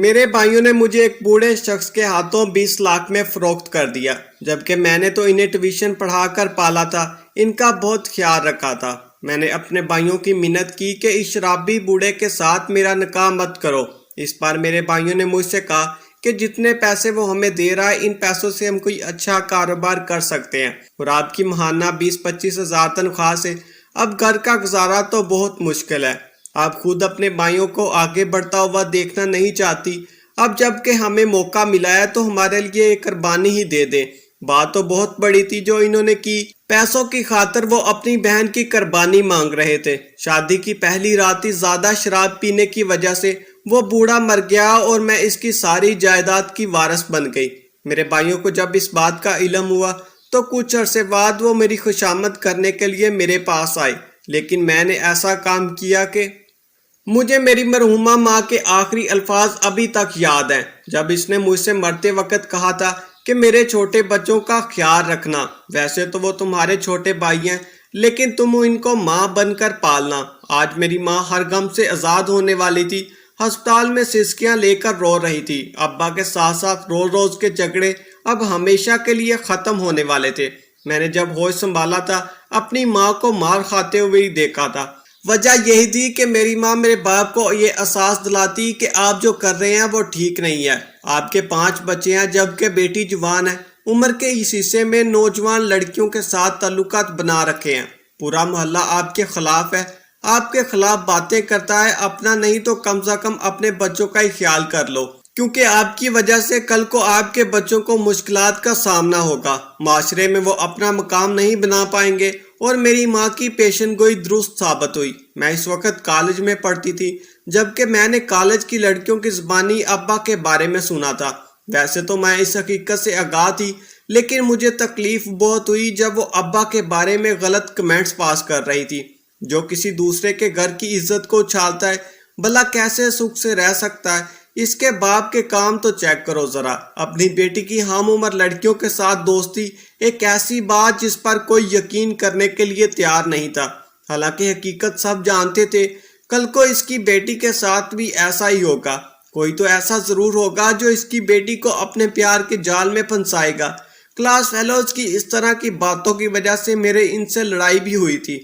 میرے بھائیوں نے مجھے ایک بوڑھے شخص کے ہاتھوں 20 لاکھ میں فروخت کر دیا، جبکہ میں نے تو انہیں ٹیوشن پڑھا کر پالا تھا، ان کا بہت خیال رکھا تھا۔ میں نے اپنے بھائیوں کی منت کی کہ اس شرابی بوڑھے کے ساتھ میرا نکاح مت کرو۔ اس پر میرے بھائیوں نے مجھ سے کہا کہ جتنے پیسے وہ ہمیں دے رہا ہے ان پیسوں سے ہم کوئی اچھا کاروبار کر سکتے ہیں، اور آپ کی ماہانہ 20-25 ہزار تنخواہ سے اب گھر کا گزارا تو بہت مشکل ہے۔ آپ خود اپنے بھائیوں کو آگے بڑھتا ہوا دیکھنا نہیں چاہتی، اب جب کہ ہمیں موقع ملا ہے تو ہمارے لیے ایک قربانی ہی دے دیں۔ بات تو بہت بڑی تھی جو انہوں نے کی، پیسوں کی خاطر وہ اپنی بہن کی قربانی مانگ رہے تھے۔ شادی کی پہلی رات ہی زیادہ شراب پینے کی وجہ سے وہ بوڑھا مر گیا اور میں اس کی ساری جائیداد کی وارث بن گئی۔ میرے بھائیوں کو جب اس بات کا علم ہوا تو کچھ عرصے بعد وہ میری خوشامد کرنے کے لیے میرے پاس آئے، لیکن میں نے ایسا کام کیا کہ مجھے میری مرحومہ ماں کے آخری الفاظ ابھی تک یاد ہیں، جب اس نے مجھ سے مرتے وقت کہا تھا کہ میرے چھوٹے بچوں کا خیال رکھنا، ویسے تو وہ تمہارے چھوٹے بھائی ہیں لیکن تم ان کو ماں بن کر پالنا۔ آج میری ماں ہر غم سے آزاد ہونے والی تھی، ہسپتال میں سسکیاں لے کر رو رہی تھی۔ ابا کے ساتھ ساتھ روز روز کے جھگڑے اب ہمیشہ کے لیے ختم ہونے والے تھے۔ میں نے جب ہوش سنبھالا تھا اپنی ماں کو مار کھاتے ہوئے ہی دیکھا تھا۔ وجہ یہی تھی کہ میری ماں میرے باپ کو یہ احساس دلاتی کہ آپ جو کر رہے ہیں وہ ٹھیک نہیں ہے۔ آپ کے 5 بچے ہیں جبکہ بیٹی جوان ہے، عمر کے اس حصے میں نوجوان لڑکیوں کے ساتھ تعلقات بنا رکھے ہیں۔ پورا محلہ آپ کے خلاف ہے، آپ کے خلاف باتیں کرتا ہے، اپنا نہیں تو کم سے کم اپنے بچوں کا ہی خیال کر لو، کیونکہ آپ کی وجہ سے کل کو آپ کے بچوں کو مشکلات کا سامنا ہوگا، معاشرے میں وہ اپنا مقام نہیں بنا پائیں گے۔ اور میری ماں کی پیشن گوئی درست ثابت ہوئی۔ میں اس وقت کالج میں پڑھتی تھی، جبکہ میں نے کالج کی لڑکیوں کی زبانی ابا کے بارے میں سنا تھا۔ ویسے تو میں اس حقیقت سے آگاہ تھی، لیکن مجھے تکلیف بہت ہوئی جب وہ ابا کے بارے میں غلط کمنٹس پاس کر رہی تھی۔ جو کسی دوسرے کے گھر کی عزت کو اچھالتا ہے بھلا کیسے سکھ سے رہ سکتا ہے؟ اس کے باپ کے کام تو چیک کرو ذرا۔ اپنی بیٹی کی ہم عمر لڑکیوں کے ساتھ دوستی ایک ایسی بات جس پر کوئی یقین کرنے کے لیے تیار نہیں تھا، حالانکہ حقیقت سب جانتے تھے کل کو اس کی بیٹی کے ساتھ بھی ایسا ہی ہوگا۔ کوئی تو ایسا ضرور ہوگا جو اس کی بیٹی کو اپنے پیار کے جال میں پھنسائے گا۔ کلاس فیلوز کی اس طرح کی باتوں کی وجہ سے میرے ان سے لڑائی بھی ہوئی تھی،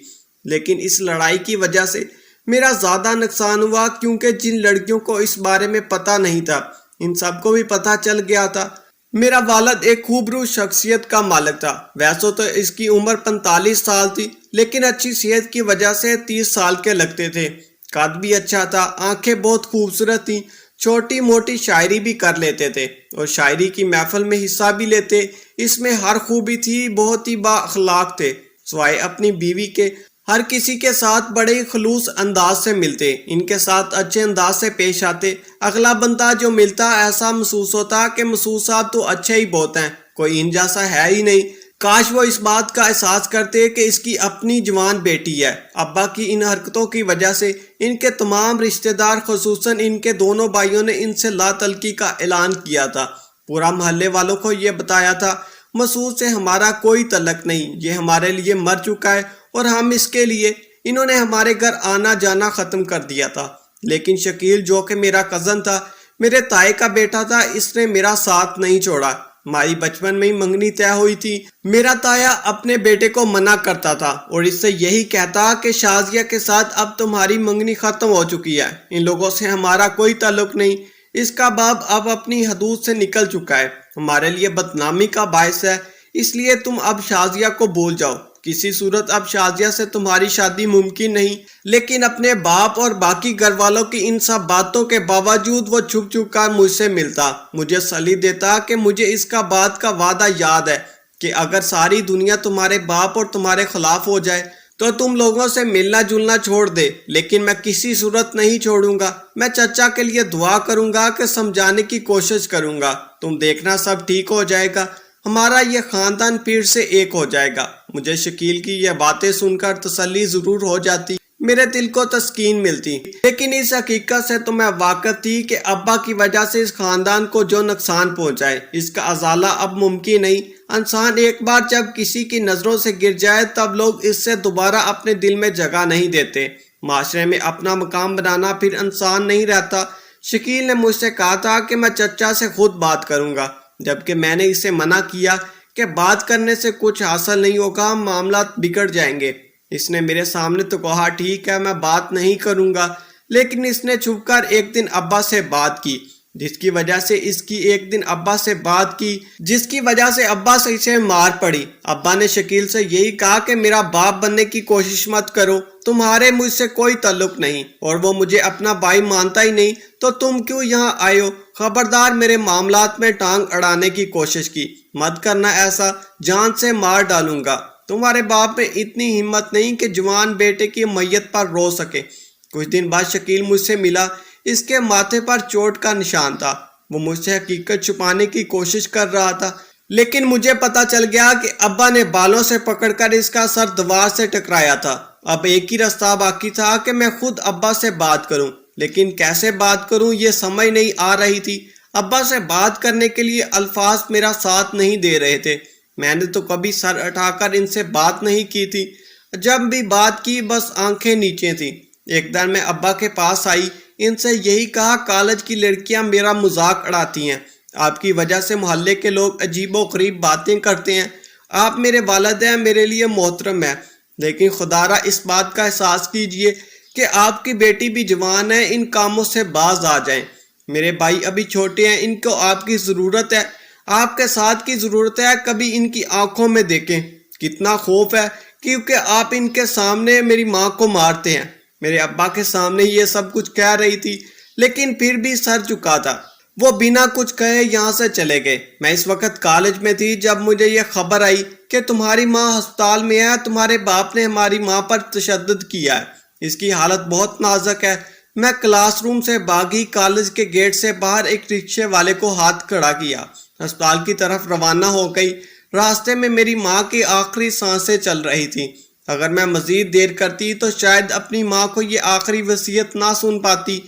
لیکن اس لڑائی کی وجہ سے میرا زیادہ نقصان ہوا، کیونکہ جن لڑکیوں کو اس بارے میں پتہ نہیں تھا ان سب کو بھی پتہ چل گیا تھا۔ میرا والد ایک خوبرو شخصیت کا مالک تھا، ویسے تو اس کی عمر 45 سال تھی، لیکن اچھی صحت کی وجہ سے 30 سال کے لگتے تھے۔ قد بھی اچھا تھا، آنکھیں بہت خوبصورت تھیں، چھوٹی موٹی شاعری بھی کر لیتے تھے اور شاعری کی محفل میں حصہ بھی لیتے۔ اس میں ہر خوبی تھی، بہت ہی با اخلاق تھے، سوائے اپنی بیوی کے ہر کسی کے ساتھ بڑے خلوص انداز سے ملتے، ان کے ساتھ اچھے انداز سے پیش آتے۔ اگلا بندہ جو ملتا ایسا محسوس ہوتا کہ محسوسات تو اچھے ہی بہت ہیں، کوئی ان جیسا ہے ہی نہیں۔ کاش وہ اس بات کا احساس کرتے کہ اس کی اپنی جوان بیٹی ہے۔ ابا کی ان حرکتوں کی وجہ سے ان کے تمام رشتہ دار، خصوصاً ان کے دونوں بھائیوں نے ان سے لا تعلقی کا اعلان کیا تھا۔ پورا محلے والوں کو یہ بتایا تھا مسعود سے ہمارا کوئی تعلق نہیں، یہ ہمارے لیے مر چکا ہے اور ہم اس کے لیے انہوں نے ہمارے گھر آنا جانا ختم کر دیا تھا۔ لیکن شکیل جو کہ میرا کزن تھا، میرے تائے کا بیٹا تھا، اس نے میرا ساتھ نہیں چھوڑا۔ ہماری بچپن میں ہی منگنی طے ہوئی تھی۔ میرا تایا اپنے بیٹے کو منع کرتا تھا اور اس سے یہی کہتا کہ شازیہ کے ساتھ اب تمہاری منگنی ختم ہو چکی ہے، ان لوگوں سے ہمارا کوئی تعلق نہیں، اس کا باپ اب اپنی حدود سے نکل چکا ہے، ہمارے لیے بدنامی کا باعث ہے، اس لیے تم اب شازیہ کو بھول جاؤ، کسی صورت اب شازیہ سے تمہاری شادی ممکن نہیں۔ لیکن اپنے باپ اور باقی گھر والوں کی ان سب باتوں کے باوجود وہ چھپ چھپ کر مجھ سے ملتا، مجھے صلیح دیتا کہ مجھے اس کا بات کا وعدہ یاد ہے کہ اگر ساری دنیا تمہارے باپ اور تمہارے خلاف ہو جائے تو تم لوگوں سے ملنا جلنا چھوڑ دے، لیکن میں کسی صورت نہیں چھوڑوں گا۔ میں چچا کے لیے دعا کروں گا کہ سمجھانے کی کوشش کروں گا، تم دیکھنا سب ٹھیک ہو جائے گا، ہمارا یہ خاندان پھر سے ایک ہو جائے گا۔ مجھے شکیل کی یہ باتیں سن کر تسلی ضرور ہو جاتی، میرے دل کو تسکین ملتی، لیکن اس حقیقت سے تو میں واقف تھی کہ ابا کی وجہ سے اس خاندان کو جو نقصان پہنچا ہے اس کا ازالہ اب ممکن نہیں۔ انسان ایک بار جب کسی کی نظروں سے گر جائے تب لوگ اس سے دوبارہ اپنے دل میں جگہ نہیں دیتے۔ معاشرے میں اپنا مقام بنانا پھر انسان نہیں رہتا۔ شکیل نے مجھ سے کہا تھا کہ میں چچا سے خود بات کروں گا، جبکہ میں نے اسے منع کیا کہ بات کرنے سے کچھ حاصل نہیں ہوگا، معاملات بگڑ جائیں گے۔ اس نے میرے سامنے تو کہا ٹھیک ہے میں بات نہیں کروں گا، لیکن اس نے چھپ کر ایک دن ابا سے بات کی، جس کی وجہ سے ابا سے اسے مار پڑی۔ ابا نے شکیل سے یہی کہا کہ میرا باپ بننے کی کوشش مت کرو، تمہارے مجھ سے کوئی تعلق نہیں، اور وہ مجھے اپنا بھائی مانتا ہی نہیں تو تم کیوں یہاں آئے ہو؟ خبردار میرے معاملات میں ٹانگ اڑانے کی کوشش کی مت کرنا، ایسا جان سے مار ڈالوں گا۔ تمہارے باپ میں اتنی ہمت نہیں کہ جوان بیٹے کی میت پر رو سکے۔ کچھ دن بعد شکیل مجھ سے ملا، اس کے ماتھے پر چوٹ کا نشان تھا۔ وہ مجھ سے حقیقت چھپانے کی کوشش کر رہا تھا، لیکن مجھے پتا چل گیا کہ ابا نے بالوں سے پکڑ کر اس کا سر دیوار سے ٹکرایا تھا۔ اب ایک ہی راستہ باقی تھا کہ میں خود ابا سے بات کروں، لیکن کیسے بات کروں یہ سمجھ نہیں آ رہی تھی۔ ابا سے بات کرنے کے لیے الفاظ میرا ساتھ نہیں دے رہے تھے۔ میں نے تو کبھی سر اٹھا کر ان سے بات نہیں کی تھی، جب بھی بات کی بس آنکھیں نیچے تھیں۔ ایک دن میں ابا کے پاس آئی، ان سے یہی کہا کالج کی لڑکیاں میرا مذاق اڑاتی ہیں، آپ کی وجہ سے محلے کے لوگ عجیب و غریب باتیں کرتے ہیں، آپ میرے والد ہیں، میرے لیے محترم ہیں، لیکن خدا را اس بات کا احساس کیجئے کہ آپ کی بیٹی بھی جوان ہے، ان کاموں سے باز آ جائیں۔ میرے بھائی ابھی چھوٹے ہیں، ان کو آپ کی ضرورت ہے، آپ کے ساتھ کی ضرورت ہے، کبھی ان کی آنکھوں میں دیکھیں، کتنا خوف ہے، کیونکہ آپ ان کے سامنے میری ماں کو مارتے ہیں۔ میرے ابا کے سامنے یہ سب کچھ کہہ رہی تھی، لیکن پھر بھی سر جھکا تھا۔ وہ بنا کچھ کہے یہاں سے چلے گئے۔ میں اس وقت کالج میں تھی جب مجھے یہ خبر آئی کہ تمہاری ماں ہسپتال میں ہے، تمہارے باپ نے ہماری ماں پر تشدد کیا ہے، اس کی حالت بہت نازک ہے۔ میں کلاس روم سے بھاگی، کالج کے گیٹ سے باہر ایک رکشے والے کو ہاتھ کھڑا کیا، ہسپتال کی طرف روانہ ہو گئی۔ راستے میں میری ماں کی آخری سانسیں چل رہی تھی۔ اگر میں مزید دیر کرتی تو شاید اپنی ماں کو یہ آخری وصیت نہ سن پاتی۔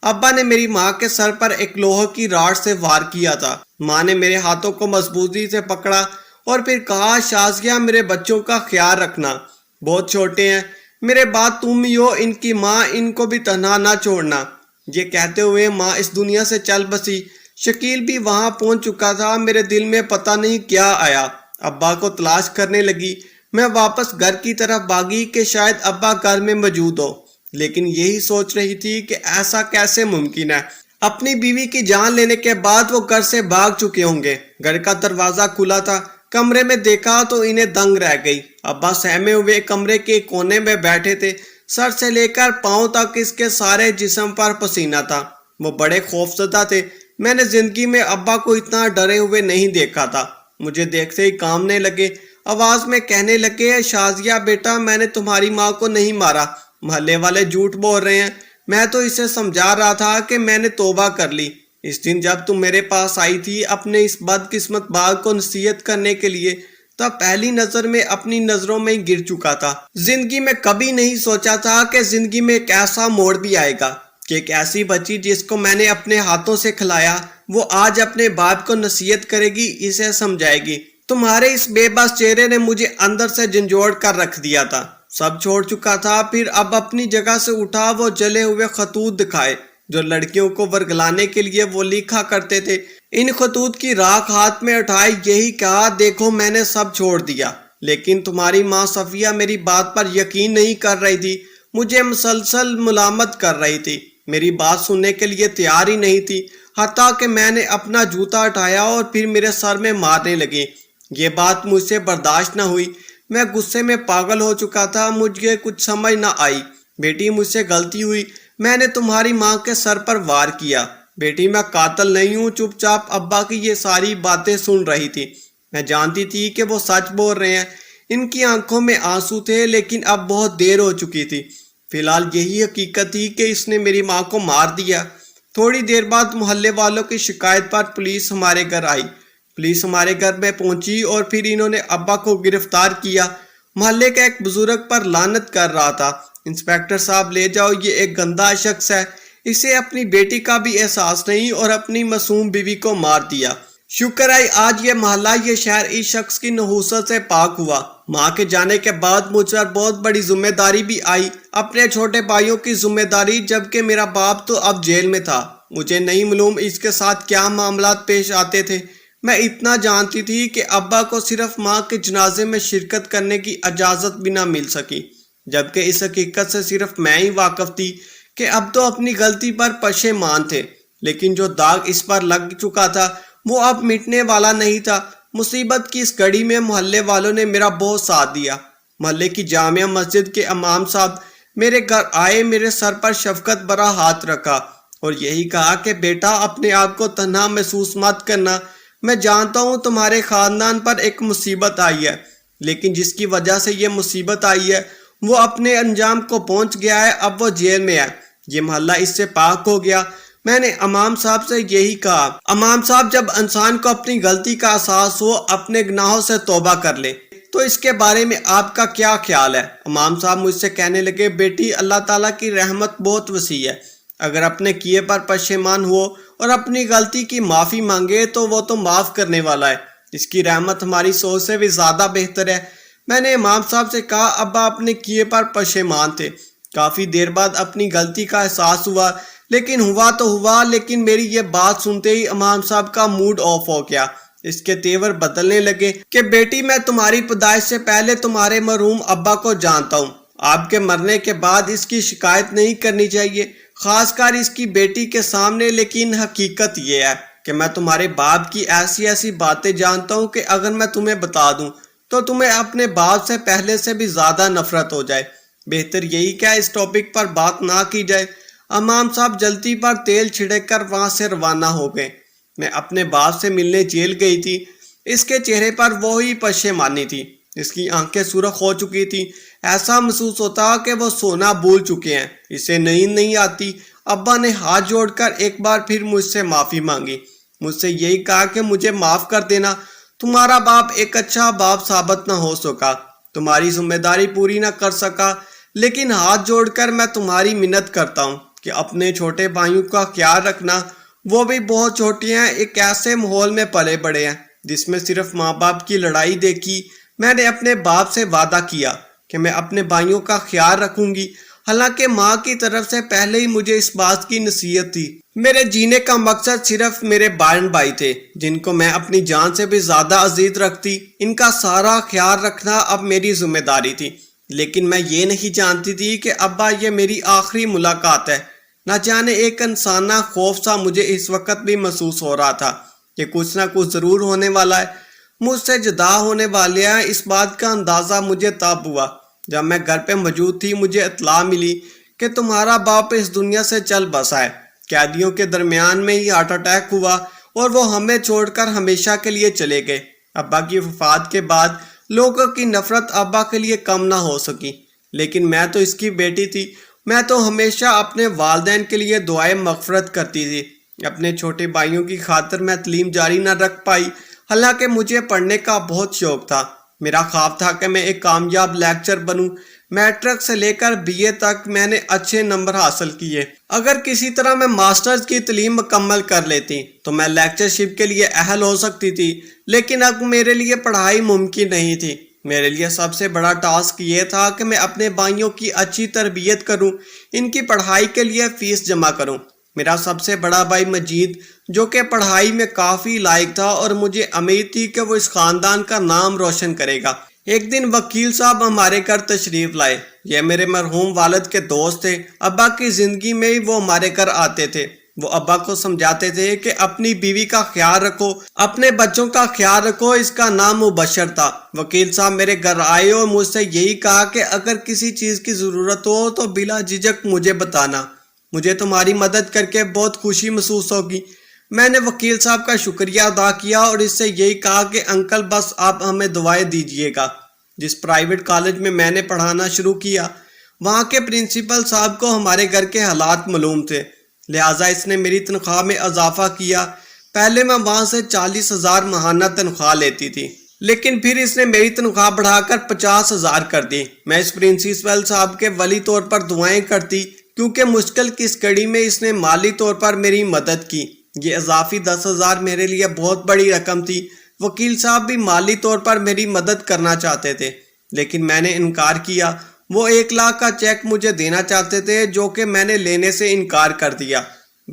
ابا نے میری ماں کے سر پر ایک لوہے کی راڈ سے وار کیا تھا۔ ماں نے میرے ہاتھوں کو مضبوطی سے پکڑا اور پھر کہا شازیہ میرے بچوں کا خیال رکھنا، بہت چھوٹے ہیں، میرے بعد تم ہی ہو ان کی ماں، ان کو بھی تنہا نہ چھوڑنا۔ یہ کہتے ہوئے ماں اس دنیا سے چل بسی۔ شکیل بھی وہاں پہنچ چکا تھا۔ میرے دل میں پتہ نہیں کیا آیا، ابا کو تلاش کرنے لگی۔ میں واپس گھر کی طرف بھاگی کہ شاید ابا گھر میں موجود ہو، لیکن یہی سوچ رہی تھی کہ ایسا کیسے ممکن ہے؟ اپنی بیوی کی جان لینے کے بعد وہ گھر سے بھاگ چکے ہوں گے۔ گھر کا دروازہ کھلا تھا، کمرے میں دیکھا تو انہیں دنگ رہ گئی۔ ابا سہمے ہوئے کمرے کے کونے میں بیٹھے تھے، سر سے لے کر پاؤں تک اس کے سارے جسم پر پسینہ تھا۔ وہ بڑے خوفزدہ تھے۔ میں نے زندگی میں ابا کو اتنا ڈرے ہوئے نہیں دیکھا تھا۔ مجھے دیکھتے ہی کانپنے لگے، آواز میں کہنے لگے شازیہ بیٹا میں نے تمہاری ماں کو نہیں مارا، محلے والے جھوٹ بول رہے ہیں، میں تو اسے سمجھا رہا تھا کہ میں نے توبہ کر لی۔ اس دن جب تم میرے پاس آئی تھی اپنے اس بدقسمت باغ کو نصیحت کرنے کے لیے، تب پہلی نظر میں اپنی نظروں میں ہی گر چکا تھا۔ زندگی میں کبھی نہیں سوچا تھا کہ زندگی میں ایک ایسا موڑ بھی آئے گا کہ ایک ایسی بچی جس کو میں نے اپنے ہاتھوں سے کھلایا، وہ آج اپنے باپ کو نصیحت کرے گی، اسے سمجھائے گی۔ تمہارے اس بے بس چہرے نے مجھے اندر سے جھنجھوڑ کر رکھ دیا تھا، سب چھوڑ چکا تھا۔ پھر اب اپنی جگہ سے اٹھا، وہ جلے ہوئے خطوط دکھائے جو لڑکیوں کو ورگلانے کے لیے وہ لکھا کرتے تھے۔ ان خطوط کی راکھ ہاتھ میں اٹھائی، یہی کہا دیکھو میں نے سب چھوڑ دیا، لیکن تمہاری ماں صفیہ میری بات پر یقین نہیں کر رہی تھی، مجھے مسلسل ملامت کر رہی تھی، میری بات سننے کے لیے تیار ہی نہیں تھی، حتیٰ کہ میں نے اپنا جوتا اٹھایا اور پھر میرے سر میں مارنے لگی۔ یہ بات مجھ سے برداشت نہ ہوئی، میں غصے میں پاگل ہو چکا تھا، مجھے کچھ سمجھ نہ آئی۔ بیٹی مجھ سے غلطی ہوئی، میں نے تمہاری ماں کے سر پر وار کیا۔ بیٹی میں قاتل نہیں ہوں۔ چپ چاپ ابا کی یہ ساری باتیں سن رہی تھی۔ میں جانتی تھی کہ وہ سچ بول رہے ہیں، ان کی آنکھوں میں آنسو تھے، لیکن اب بہت دیر ہو چکی تھی۔ فی الحال یہی حقیقت تھی کہ اس نے میری ماں کو مار دیا۔ تھوڑی دیر بعد محلے والوں کی شکایت پر پولیس ہمارے گھر آئی۔ پولیس ہمارے گھر میں پہنچی اور پھر انہوں نے ابا کو گرفتار کیا۔ محلے کا ایک بزرگ پر لعنت کر رہا تھا، انسپیکٹر صاحب لے جاؤ، یہ ایک گندا شخص ہے، اسے اپنی بیٹی کا بھی احساس نہیں اور اپنی معصوم بیوی کو مار دیا۔ شکر ہے آج یہ محلہ، یہ شہر اس شخص کی نحوست سے پاک ہوا۔ ماں کے جانے کے بعد مجھ پر بہت بڑی ذمہ داری بھی آئی، اپنے چھوٹے بھائیوں کی ذمہ داری، جبکہ میرا باپ تو اب جیل میں تھا۔ مجھے نہیں معلوم اس کے ساتھ کیا معاملات پیش آتے تھے۔ میں اتنا جانتی تھی کہ ابا کو صرف ماں کے جنازے میں شرکت کرنے کی اجازت بھی نہ مل سکی، جبکہ اس حقیقت سے صرف میں ہی واقف تھی کہ اب تو اپنی غلطی پر پشیمان تھے، لیکن جو داغ اس پر لگ چکا تھا وہ اب مٹنے والا نہیں تھا۔ مصیبت کی اس گھڑی میں محلے والوں نے میرا بہت ساتھ دیا۔ محلے کی جامع مسجد کے امام صاحب میرے گھر آئے، میرے سر پر شفقت بھرا ہاتھ رکھا اور یہی کہا کہ بیٹا اپنے آپ کو تنہا محسوس مت کرنا، میں جانتا ہوں تمہارے خاندان پر ایک مصیبت آئی ہے، لیکن جس کی وجہ سے یہ مصیبت آئی ہے وہ اپنے انجام کو پہنچ گیا ہے، اب وہ جیل میں ہے، یہ محلہ اس سے پاک ہو گیا۔ میں نے امام صاحب سے یہی کہا، امام صاحب جب انسان کو اپنی غلطی کا احساس ہو، اپنے گناہوں سے توبہ کر لے، تو اس کے بارے میں آپ کا کیا خیال ہے؟ امام صاحب مجھ سے کہنے لگے، بیٹی اللہ تعالیٰ کی رحمت بہت وسیع ہے، اگر اپنے کیے پر پشیمان ہو اور اپنی غلطی کی معافی مانگے تو وہ تو معاف کرنے والا ہے، اس کی رحمت ہماری سوچ سے بھی زیادہ بہتر ہے۔ میں نے امام صاحب سے کہا، ابا اپنے کیے پر پشیمان تھے، کافی دیر بعد اپنی غلطی کا احساس ہوا، لیکن ہوا تو ہوا، لیکن میری یہ بات سنتے ہی امام صاحب کا موڈ آف ہو گیا، اس کے تیور بدلنے لگے کہ بیٹی میں تمہاری پیدائش سے پہلے تمہارے مرحوم ابا کو جانتا ہوں، آپ کے مرنے کے بعد اس کی شکایت نہیں کرنی چاہیے، خاص کر اس کی بیٹی کے سامنے، لیکن حقیقت یہ ہے کہ میں تمہارے باپ کی ایسی ایسی باتیں جانتا ہوں کہ اگر میں تمہیں بتا دوں تو تمہیں اپنے باپ سے پہلے سے بھی زیادہ نفرت ہو جائے، بہتر یہی کہ اس ٹاپک پر بات نہ کی جائے۔ امام صاحب جلتی پر تیل چھڑک کر وہاں سے روانہ ہو گئے۔ میں اپنے باپ سے ملنے جیل گئی تھی، اس کے چہرے پر وہی پشیمانی تھی، اس کی آنکھیں سرخ ہو چکی تھی، ایسا محسوس ہوتا کہ وہ سونا بھول چکے ہیں، اسے نیند نہیں آتی۔ ابا نے ہاتھ جوڑ کر ایک بار پھر مجھ سے معافی مانگی، مجھ سے یہی کہا کہ مجھے معاف کر دینا، تمہارا باپ ایک اچھا باپ ثابت نہ ہو سکا، تمہاری ذمہ داری پوری نہ کر سکا، لیکن ہاتھ جوڑ کر میں تمہاری منت کرتا ہوں کہ اپنے چھوٹے بھائیوں کا خیال رکھنا، وہ بھی بہت چھوٹے ہیں، ایک ایسے ماحول میں پلے بڑے ہیں جس میں صرف ماں باپ کی لڑائی دیکھی۔ میں نے اپنے باپ سے وعدہ کیا کہ میں اپنے بھائیوں کا خیال رکھوں گی، حالانکہ ماں کی طرف سے پہلے ہی مجھے اس بات کی نصیحت تھی۔ میرے جینے کا مقصد صرف میرے بہن بھائی تھے، جن کو میں اپنی جان سے بھی زیادہ عزیز رکھتی، ان کا سارا خیال رکھنا اب میری ذمہ داری تھی، لیکن میں یہ نہیں جانتی تھی کہ ابا یہ میری آخری ملاقات ہے۔ نہ جانے ایک انسانہ خوف سا مجھے اس وقت بھی محسوس ہو رہا تھا کہ کچھ نہ کچھ ضرور ہونے والا ہے، مجھ سے جدا ہونے والے ہیں۔ اس بات کا اندازہ مجھے تب ہوا جب میں گھر پہ موجود تھی، مجھے اطلاع ملی کہ تمہارا باپ اس دنیا سے چل بسا ہے، قیدیوں کے درمیان میں ہی ہارٹ اٹیک ہوا اور وہ ہمیں چھوڑ کر ہمیشہ کے لیے چلے گئے۔ ابا کی وفات کے بعد لوگوں کی نفرت ابا کے لیے کم نہ ہو سکی، لیکن میں تو اس کی بیٹی تھی، میں تو ہمیشہ اپنے والدین کے لیے دعائیں مغفرت کرتی تھی۔ اپنے چھوٹے بھائیوں کی خاطر میں تعلیم جاری نہ رکھ پائی، حالانکہ مجھے پڑھنے کا بہت شوق تھا۔ میرا خواب تھا کہ میں ایک کامیاب لیکچر بنوں۔ میٹرک سے لے کر بی اے تک میں نے اچھے نمبر حاصل کیے۔ اگر کسی طرح میں ماسٹرز کی تعلیم مکمل کر لیتی تو میں لیکچرشپ کے لیے اہل ہو سکتی تھی، لیکن اب میرے لیے پڑھائی ممکن نہیں تھی۔ میرے لیے سب سے بڑا ٹاسک یہ تھا کہ میں اپنے بھائیوں کی اچھی تربیت کروں، ان کی پڑھائی کے لیے فیس جمع کروں۔ میرا سب سے بڑا بھائی مجید، جو کہ پڑھائی میں کافی لائق تھا اور مجھے امید تھی کہ وہ اس خاندان کا نام روشن کرے گا، ایک دن وکیل صاحب ہمارے گھر تشریف لائے۔ یہ میرے مرحوم والد کے دوست تھے، ابا کی زندگی میں ہی وہ ہمارے گھر آتے تھے۔ وہ ابا کو سمجھاتے تھے کہ اپنی بیوی کا خیال رکھو، اپنے بچوں کا خیال رکھو، اس کا نام مبشر تھا۔ وکیل صاحب میرے گھر آئے اور مجھ سے یہی کہا کہ اگر کسی چیز کی ضرورت ہو تو بلا جھجک مجھے بتانا، مجھے تمہاری مدد کر کے بہت خوشی محسوس ہوگی۔ میں نے وکیل صاحب کا شکریہ ادا کیا اور اس سے یہی کہا کہ انکل بس آپ ہمیں دعائیں دیجیے گا۔ جس پرائیویٹ کالج میں میں نے پڑھانا شروع کیا، وہاں کے پرنسپل صاحب کو ہمارے گھر کے حالات معلوم تھے، لہٰذا اس نے میری تنخواہ میں اضافہ کیا۔ پہلے میں وہاں سے 40,000 ماہانہ تنخواہ لیتی تھی، لیکن پھر اس نے میری تنخواہ بڑھا کر 50,000 کر دی۔ میں اس پرنسپل صاحب کے ولی طور پر دعائیں کرتی، کیونکہ مشکل کی اس گھڑی میں اس نے مالی طور پر میری مدد کی۔ یہ اضافی 10,000 میرے لیے بہت بڑی رقم تھی۔ وکیل صاحب بھی مالی طور پر میری مدد کرنا چاہتے تھے، لیکن میں نے انکار کیا۔ وہ 1 لاکھ کا چیک مجھے دینا چاہتے تھے، جو کہ میں نے لینے سے انکار کر دیا۔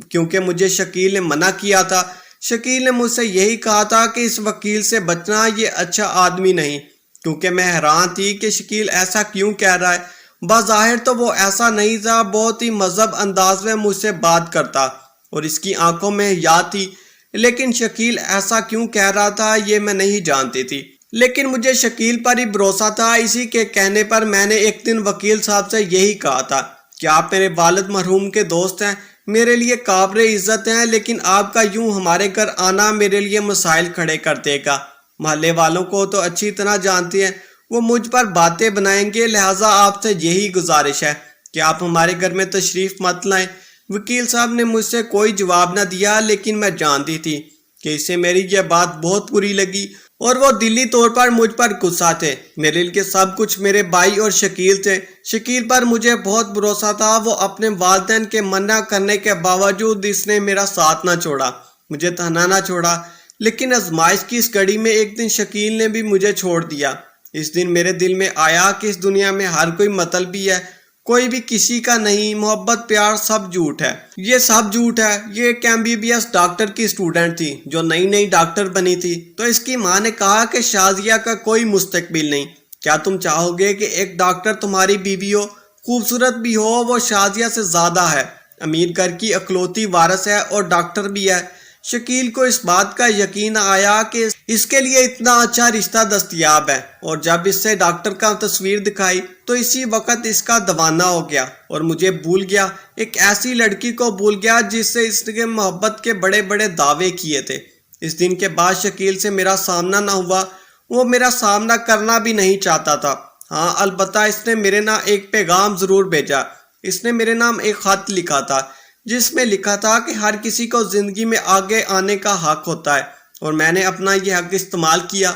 کیونکہ مجھے شکیل نے منع کیا تھا۔ شکیل نے مجھ سے یہی کہا تھا کہ اس وکیل سے بچنا، یہ اچھا آدمی نہیں۔ کیونکہ میں حیران تھی کہ شکیل ایسا کیوں کہہ رہا ہے۔ بظاہر تو وہ ایسا نہیں تھا، بہت ہی مہذب انداز میں مجھ سے بات کرتا اور اس کی آنکھوں میں حیا تھی، لیکن شکیل ایسا کیوں کہہ رہا تھا یہ میں نہیں جانتی تھی۔ لیکن مجھے شکیل پر ہی بھروسہ تھا۔ اسی کے کہنے پر میں نے ایک دن وکیل صاحب سے یہی کہا تھا کہ آپ میرے والد مرحوم کے دوست ہیں، میرے لیے قابل عزت ہیں، لیکن آپ کا یوں ہمارے گھر آنا میرے لیے مسائل کھڑے کر دے گا۔ محلے والوں کو تو اچھی طرح جانتے ہیں، وہ مجھ پر باتیں بنائیں گے، لہٰذا آپ سے یہی گزارش ہے کہ آپ ہمارے گھر میں تشریف مت لائیں۔ وکیل صاحب نے مجھ سے کوئی جواب نہ دیا، لیکن میں جانتی تھی کہ اسے میری یہ بات بہت بری لگی اور وہ دلی طور پر مجھ پر غصہ تھے۔ میرے لیے سب کچھ میرے بھائی اور شکیل تھے۔ شکیل پر مجھے بہت بھروسہ تھا، وہ اپنے والدین کے منع کرنے کے باوجود اس نے میرا ساتھ نہ چھوڑا، مجھے تنہا نہ چھوڑا۔ لیکن آزمائش کی اس گھڑی میں ایک دن شکیل نے بھی مجھے چھوڑ دیا۔ اس دن میرے دل میں آیا کہ اس دنیا میں ہر کوئی مطلبی ہے، کوئی بھی کسی کا نہیں، محبت پیار سب جھوٹ ہے، یہ سب جھوٹ ہے۔ یہ ایک MBBS ڈاکٹر کی اسٹوڈنٹ تھی جو نئی ڈاکٹر بنی تھی، تو اس کی ماں نے کہا کہ شازیہ کا کوئی مستقبل نہیں۔ کیا تم چاہو گے کہ ایک ڈاکٹر تمہاری بیوی ہو، خوبصورت بھی ہو؟ وہ شازیہ سے زیادہ ہے، امیر گھر کی اکلوتی وارث ہے اور ڈاکٹر بھی ہے۔ شکیل کو اس بات کا یقین آیا کہ اس کے لیے اتنا اچھا رشتہ دستیاب ہے، اور جب اس سے ڈاکٹر کا تصویر دکھائی تو اسی وقت اس کا دیوانہ ہو گیا اور مجھے بھول گیا، ایک ایسی لڑکی کو بھول گیا جس سے اس نے محبت کے بڑے بڑے دعوے کیے تھے۔ اس دن کے بعد شکیل سے میرا سامنا نہ ہوا، وہ میرا سامنا کرنا بھی نہیں چاہتا تھا۔ ہاں البتہ اس نے میرے نام ایک پیغام ضرور بھیجا۔ اس نے میرے نام ایک خط لکھا تھا جس میں لکھا تھا کہ ہر کسی کو زندگی میں آگے آنے کا حق ہوتا ہے، اور میں نے اپنا یہ حق استعمال کیا۔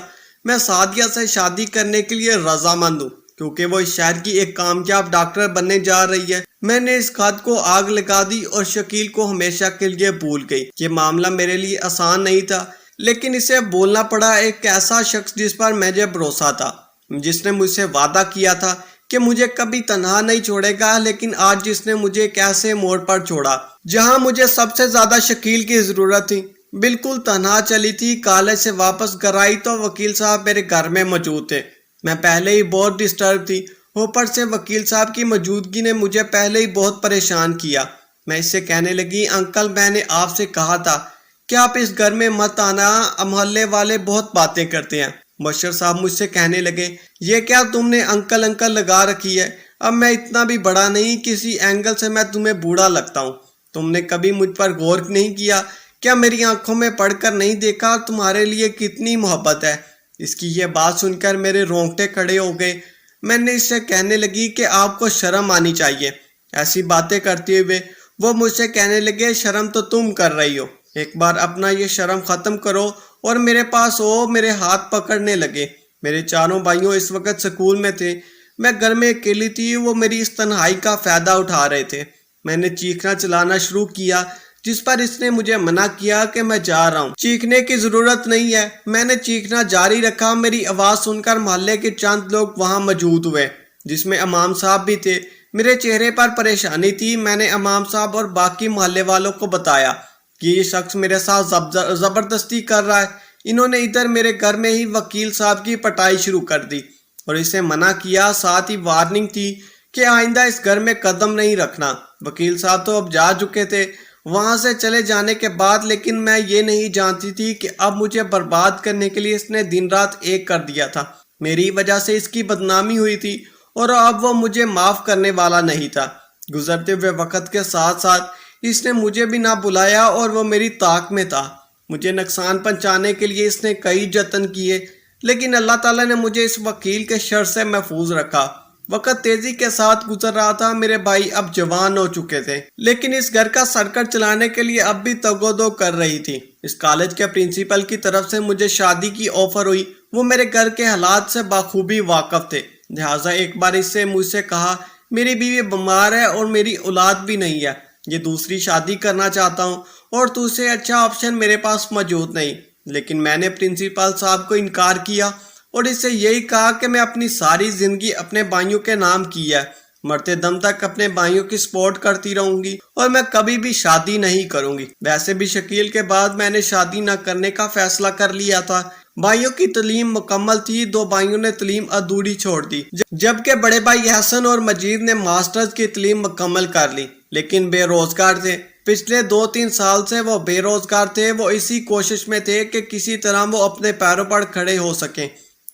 میں سعدیہ سے شادی کرنے کے لیے رضامند ہوں کیونکہ وہ اس شہر کی ایک کامیاب ڈاکٹر بننے جا رہی ہے۔ میں نے اس خط کو آگ لگا دی اور شکیل کو ہمیشہ کے لیے بھول گئی۔ یہ معاملہ میرے لیے آسان نہیں تھا، لیکن اسے بولنا پڑا۔ ایک ایسا شخص جس پر مجھے بھروسہ تھا، جس نے مجھ سے وعدہ کیا تھا کہ مجھے کبھی تنہا نہیں چھوڑے گا، لیکن آج جس نے مجھے ایک ایسے موڑ پر چھوڑا جہاں مجھے سب سے زیادہ شکیل کی ضرورت تھی۔ بالکل تنہا چلی تھی۔ کالج سے واپس گھر آئی تو وکیل صاحب میرے گھر میں موجود تھے۔ میں پہلے ہی بہت ڈسٹرب تھی، اوپر سے وکیل صاحب کی موجودگی نے مجھے پہلے ہی بہت پریشان کیا۔ میں اس سے کہنے لگی، انکل میں نے آپ سے کہا تھا کہ آپ اس گھر میں مت آنا، محلے والے بہت باتیں کرتے ہیں۔ مبشر صاحب مجھ سے کہنے لگے، یہ کیا تم نے انکل انکل لگا رکھی ہے؟ اب میں اتنا بھی بڑا نہیں، کسی اینگل سے میں تمہیں بوڑھا لگتا ہوں۔ تم نے کبھی مجھ پر غور نہیں کیا؟ کیا میری آنکھوں میں پڑھ کر نہیں دیکھا تمہارے لیے کتنی محبت ہے؟ اس کی یہ بات سن کر میرے رونگٹے کھڑے ہو گئے۔ میں نے اس سے کہنے لگی کہ آپ کو شرم آنی چاہیے۔ ایسی باتیں کرتے ہوئے وہ مجھ سے کہنے لگے، شرم تو تم کر رہی ہو، ایک بار اپنا یہ شرم ختم کرو اور میرے پاس ہو۔ میرے ہاتھ پکڑنے لگے۔ میرے چاروں بھائیوں اس وقت سکول میں تھے، میں گھر میں اکیلی تھی، وہ میری اس تنہائی کا فائدہ اٹھا رہے تھے۔ میں نے چیخنا چلانا شروع کیا، جس پر اس نے مجھے منع کیا کہ میں جا رہا ہوں، چیخنے کی ضرورت نہیں ہے۔ میں نے چیخنا جاری رکھا۔ میری آواز سن کر محلے کے چند لوگ وہاں موجود ہوئے، جس میں امام صاحب بھی تھے۔ میرے چہرے پر پریشانی تھی۔ میں نے امام صاحب اور باقی محلے والوں کو بتایا کہ یہ شخص میرے ساتھ زبردستی کر رہا ہے۔ انہوں نے ادھر میرے گھر میں ہی وکیل صاحب کی پٹائی شروع کر دی اور اسے منع کیا، ساتھ ہی وارننگ تھی کہ آئندہ اس گھر میں قدم نہیں رکھنا۔ وکیل صاحب تو اب جا چکے تھے وہاں سے چلے جانے کے بعد، لیکن میں یہ نہیں جانتی تھی کہ اب مجھے برباد کرنے کے لیے اس نے دن رات ایک کر دیا تھا۔ میری وجہ سے اس کی بدنامی ہوئی تھی اور اب وہ مجھے معاف کرنے والا نہیں تھا۔ گزرتے ہوئے وقت کے ساتھ ساتھ اس نے مجھے بھی نہ بلایا اور وہ میری طاق میں تھا۔ مجھے نقصان پہنچانے کے لیے اس نے کئی جتن کیے، لیکن اللہ تعالیٰ نے مجھے اس وکیل کے شر سے محفوظ رکھا۔ وقت تیزی کے ساتھ گزر رہا تھا۔ میرے بھائی اب جوان ہو چکے تھے، لیکن اس گھر کا سرکٹ چلانے کے لیے اب بھی تگودو کر رہی تھی۔ اس کالج کے پرنسپل کی طرف سے مجھے شادی کی آفر ہوئی۔ وہ میرے گھر کے حالات سے بخوبی واقف تھے، لہٰذا ایک بار اس سے مجھ سے کہا، میری بیوی بیمار ہے اور میری اولاد بھی نہیں ہے، یہ دوسری شادی کرنا چاہتا ہوں اور تو سے اچھا آپشن میرے پاس موجود نہیں۔ لیکن میں نے پرنسپل صاحب کو انکار کیا اور اس سے یہی کہا کہ میں اپنی ساری زندگی اپنے بھائیوں کے نام کی ہے، مرتے دم تک اپنے بھائیوں کی سپورٹ کرتی رہوں گی اور میں کبھی بھی شادی نہیں کروں گی۔ ویسے بھی شکیل کے بعد میں نے شادی نہ کرنے کا فیصلہ کر لیا تھا۔ بھائیوں کی تعلیم مکمل تھی، 2 بھائیوں نے تعلیم ادھوری چھوڑ دی، جبکہ بڑے بھائی احسن اور مجید نے ماسٹرز کی تعلیم مکمل کر لی، لیکن بے روزگار تھے۔ پچھلے 2-3 سال سے وہ بے روزگار تھے۔ وہ اسی کوشش میں تھے کہ کسی طرح وہ اپنے پیروں پر کھڑے ہو سکیں،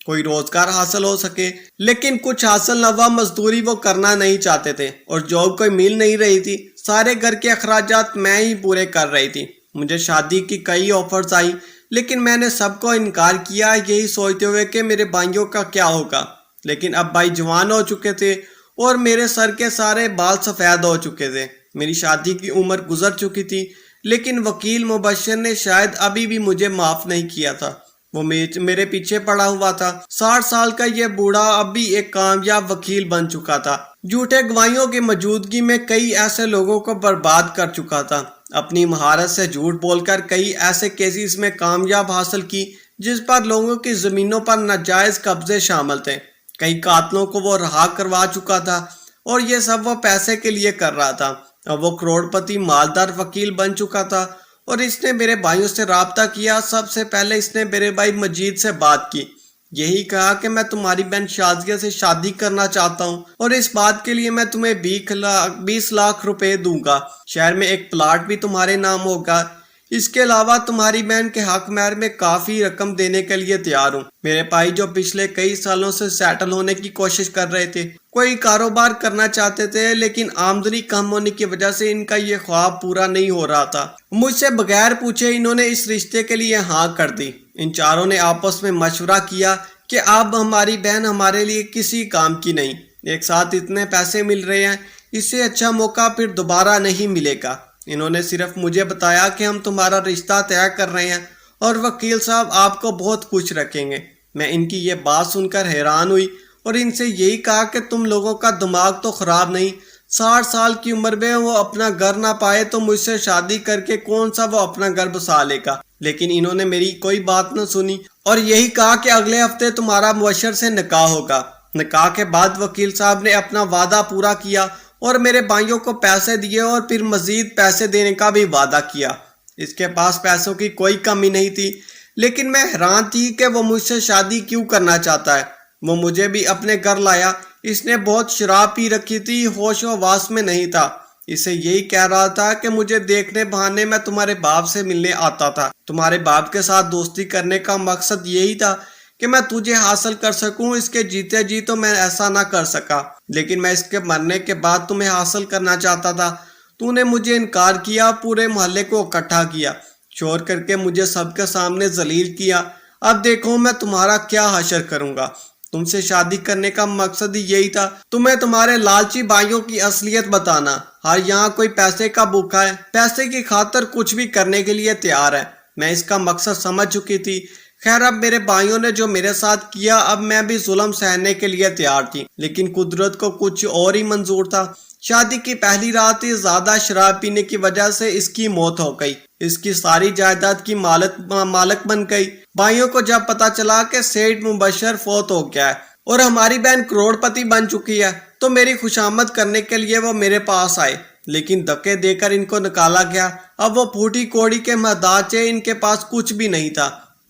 کوئی روزگار حاصل ہو سکے، لیکن کچھ حاصل نہ ہوا۔ مزدوری وہ کرنا نہیں چاہتے تھے اور جاب کوئی مل نہیں رہی تھی۔ سارے گھر کے اخراجات میں ہی پورے کر رہی تھی۔ مجھے شادی کی کئی آفرز آئی، لیکن میں نے سب کو انکار کیا، یہی سوچتے ہوئے کہ میرے بھائیوں کا کیا ہوگا۔ لیکن اب بھائی جوان ہو چکے تھے اور میرے سر کے سارے بال سفید ہو چکے تھے۔ میری شادی کی عمر گزر چکی تھی، لیکن وکیل مبشر نے شاید ابھی بھی مجھے معاف نہیں کیا تھا۔ وہ میرے پیچھے پڑا ہوا تھا۔ 60 سال کا یہ بوڑھا اب بھی ایک کامیاب وکیل بن چکا تھا۔ جھوٹے گواہیوں کی موجودگی میں کئی ایسے لوگوں کو برباد کر چکا تھا۔ اپنی مہارت سے جھوٹ بول کر کئی ایسے کیسز میں کامیاب حاصل کی جس پر لوگوں کی زمینوں پر ناجائز قبضے شامل تھے۔ کئی قاتلوں کو وہ رہا کروا چکا تھا اور یہ سب وہ پیسے کے لیے کر رہا تھا۔ اب وہ کروڑ پتی مالدار وکیل بن چکا تھا اور اس نے میرے بھائیوں سے رابطہ کیا۔ سب سے پہلے اس نے میرے بھائی مجید سے بات کی، یہی کہا کہ میں تمہاری بہن شازیہ سے شادی کرنا چاہتا ہوں اور اس بات کے لیے میں تمہیں 20 لاکھ روپے دوں گا۔ شہر میں ایک پلاٹ بھی تمہارے نام ہوگا۔ اس کے علاوہ تمہاری بہن کے حق مہر میں کافی رقم دینے کے لیے تیار ہوں۔ میرے بھائی جو پچھلے کئی سالوں سے سیٹل ہونے کی کوشش کر رہے تھے، کوئی کاروبار کرنا چاہتے تھے، لیکن آمدنی کم ہونے کی وجہ سے ان کا یہ خواب پورا نہیں ہو رہا تھا۔ مجھ سے بغیر پوچھے انہوں نے اس رشتے کے لیے ہاں کر دی۔ ان چاروں نے آپس میں مشورہ کیا کہ اب ہماری بہن ہمارے لیے کسی کام کی نہیں۔ ایک ساتھ اتنے پیسے مل رہے ہیں، اس سے اچھا موقع پھر دوبارہ نہیں ملے گا۔ انہوں نے صرف مجھے بتایا کہ ہم تمہارا رشتہ طے کر رہے ہیں اور وکیل صاحب آپ کو بہت خوش رکھیں گے۔ میں ان کی یہ بات سن کر حیران ہوئی اور ان سے یہی کہا کہ تم لوگوں کا دماغ تو خراب نہیں؟ 60 سال کی عمر میں وہ اپنا گھر نہ پائے تو مجھ سے شادی کر کے کون سا وہ اپنا گھر بسا لے گا؟ لیکن انہوں نے میری کوئی بات نہ سنی اور یہی کہا کہ اگلے ہفتے تمہارا مبشر سے نکاح ہوگا۔ نکاح کے بعد وکیل صاحب نے اپنا وعدہ پورا کیا اور میرے بھائیوں کو پیسے دیے اور پھر مزید پیسے دینے کا بھی وعدہ کیا۔ اس کے پاس پیسوں کی کوئی کمی نہیں تھی، لیکن میں حیران تھی کہ وہ مجھ سے شادی کیوں کرنا چاہتا ہے۔ وہ مجھے بھی اپنے گھر لایا۔ اس نے بہت شراب پی رکھی تھی، ہوش و حواس میں نہیں تھا۔ اسے یہی کہہ رہا تھا کہ مجھے دیکھنے بہانے میں تمہارے باپ سے ملنے آتا تھا۔ تمہارے باپ کے ساتھ دوستی کرنے کا مقصد یہی تھا کہ میں تجھے حاصل کر سکوں۔ اس کے جیتے جی تو میں ایسا نہ کر سکا، لیکن میں اس کے مرنے کے بعد تمہیں حاصل کرنا چاہتا تھا۔ تو نے مجھے انکار کیا، پورے محلے کو اکٹھا کیا، چور کر کے مجھے سب کے سامنے ذلیل کیا۔ اب دیکھو میں تمہارا کیا حشر کروں گا۔ تم سے شادی کرنے کا مقصد ہی یہی تھا، تمہیں تمہارے لالچی بھائیوں کی اصلیت بتانا۔ ہر یہاں کوئی پیسے کا بھوکا ہے، پیسے کی خاطر کچھ بھی کرنے کے لیے تیار ہے۔ میں اس کا مقصد سمجھ چکی تھی۔ خیر اب میرے بھائیوں نے جو میرے ساتھ کیا، اب میں بھی ظلم سہنے کے لیے تیار تھی، لیکن قدرت کو کچھ اور ہی منظور تھا۔ شادی کی پہلی رات ہی زیادہ شراب پینے کی وجہ سے اس کی موت ہو گئی۔ اس کی ساری جائیداد کی مالک بن گئی۔ بھائیوں کو جب پتا چلا کہ سیٹ مبشر فوت ہو گیا ہے اور ہماری بہن کروڑ پتی بن چکی ہے، تو میری خوشامد کرنے کے لیے وہ میرے پاس آئے، لیکن دھکے دے کر ان کو نکالا گیا۔ اب وہ پھوٹی کوڑی کے محتاج تھے، ان کے پاس کچھ بھی نہیں تھا۔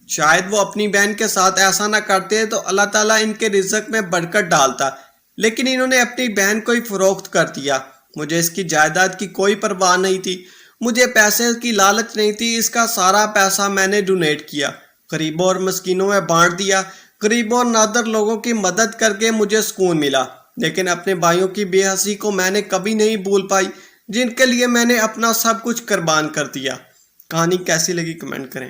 شاید وہ اپنی بہن کے ساتھ ایسا نہ کرتے تو اللہ تعالیٰ ان کے رزق میں برکت ڈالتا، لیکن انہوں نے اپنی بہن کو ہی فروخت کر دیا۔ مجھے اس کی جائیداد کی کوئی پرواہ نہیں تھی، مجھے پیسے کی لالچ نہیں تھی۔ اس کا سارا پیسہ میں نے ڈونیٹ کیا، غریبوں اور مسکینوں میں بانٹ دیا۔ غریبوں اور نادر لوگوں کی مدد کر کے مجھے سکون ملا، لیکن اپنے بھائیوں کی بے حسی کو میں نے کبھی نہیں بھول پائی، جن کے لیے میں نے اپنا سب کچھ قربان کر دیا۔ کہانی کیسی لگی کمنٹ کریں۔